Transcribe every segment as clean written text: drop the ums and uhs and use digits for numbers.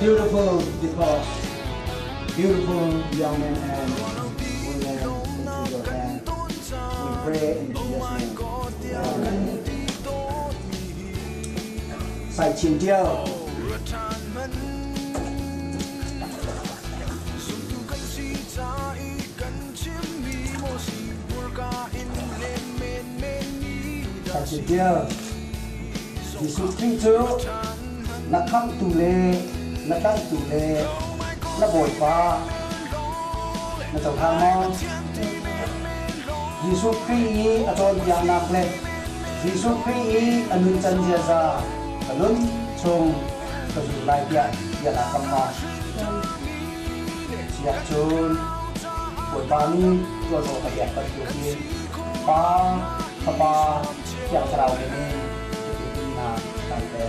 beautiful because beautiful young men and women into your hand. We pray in Jesus' name. Amen. Sai chim tiêu. Sai chim tiêu. Jesus Christ na kham tu le na tang tu le na bồi pa na tàu thang mo Jesus Christ a chon yang nak le Jesus Christ anun chan dia za anun chung ka zu lai ya ya na kam ma sia chun bồi pa ni to zo ka ya pa tu ni pa pa yang sarau ni na tai te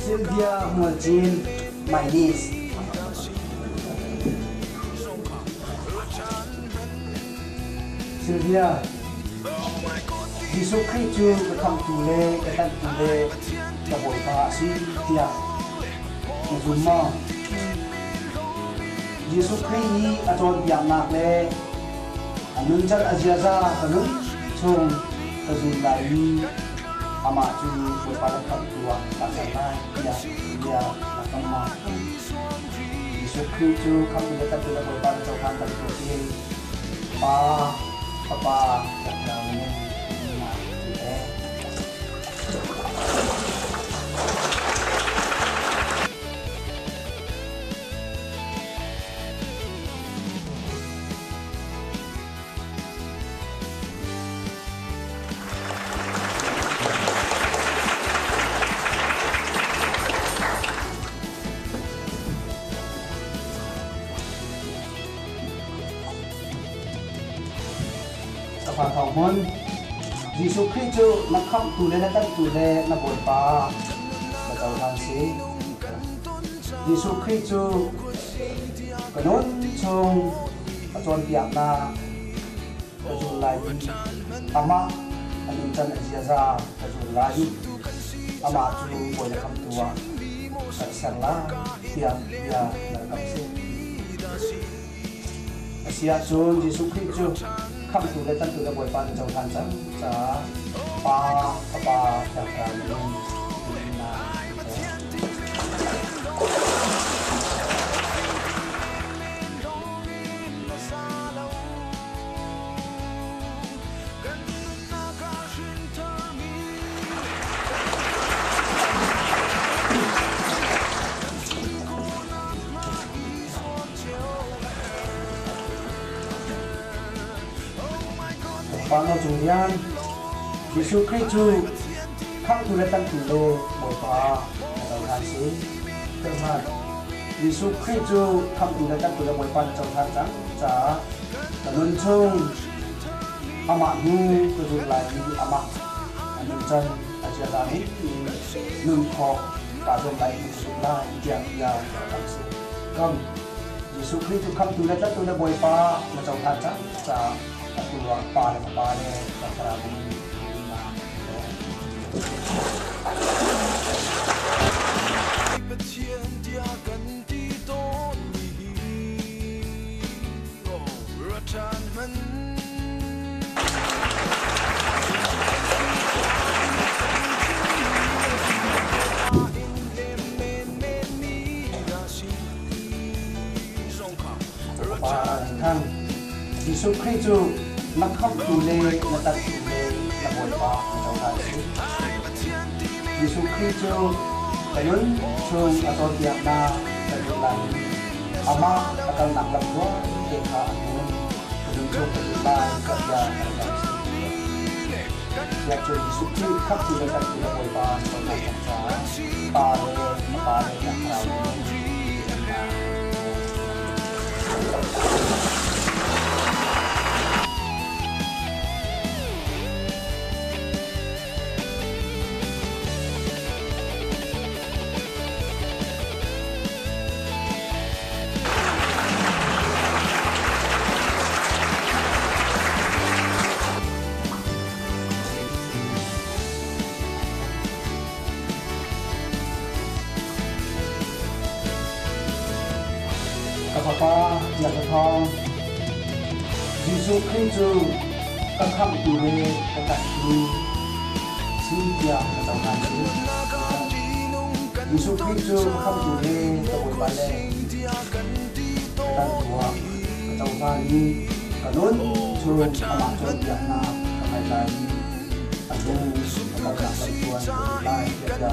Sylvia Mulchin, my niece. Sylvia, Jesus Christ chu come to le, katan to le, the boy pa si tia, Zuma. Jesus Christ aton biang nak le, anun chat aziaza anun chung kazun lai. Ama tu berpada tua pasal dia dia akan mahu disukai tu kamu datang tu berpada Tuhan terpuji apa yang ini Pha thong hon Jesus Christ chu na kham tu le na tan tu le na bol pa ba tau han si Jesus Christ chu kanon chung achon piak na achon lai ama anun chan asia za achon lai ama chu bol le kham tua sang la tiang ya na kam si asia chun Jesus Christ chu kham tu le tan tu le boi pan chau than chang cha pa cha cha ni na Pano Julian, Jesus Christ chu khang tu le tan tu lo boi pa chau than si Tuhan Jesus Christ chu khang tu le tan tu le boi pan chau than chang cha kanun chung ama nu tu du lai ni ama anun chan aja la ni nun kho pa do lai ni su la ya ya kam si kam Jesus Christ chu khang tu le tan tu le boi pa chau than chang cha keluar pada kepala ini Jesus Christ chu na kham tu le na ta tu le na bol pa chau than si Jesus Christ chu kayon chung aton tiak na ta lai ama akan nak lamwa ke kha anun kadun chung ta lai ka ya na si ya chu Jesus Christ kham tu le ta tu le bol pa chau than cha pa le na krau pa ya ka thong Jesus Christ ka kham tu le ka ta tu si ya ka ta na si Jesus Christ kham tu le ka bo ba le ka ta tua ka ta na ni ka non chu ama chu ya na ka mai lai a tu ka ta na tuan lai ya ya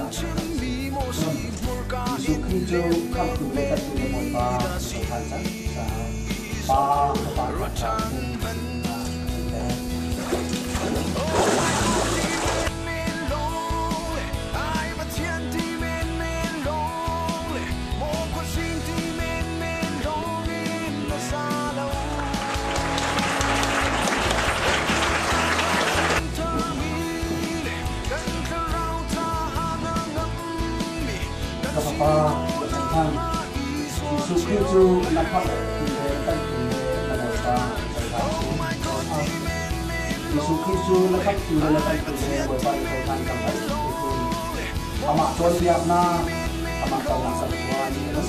Jesus Christ kham tu le ka tu le bo ba ka ta sa ba ka ta Kapapa tentang Yesus Kristus nampak dan menapa Yesus Kristus nampak dan menapa tentang kampai amak tuan biar na amak kau nak satuan ya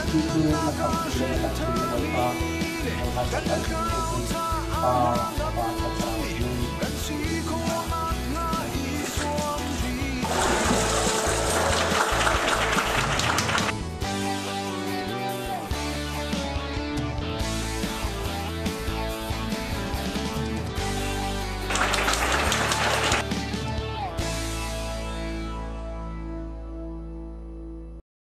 Kristus nampak dan menapa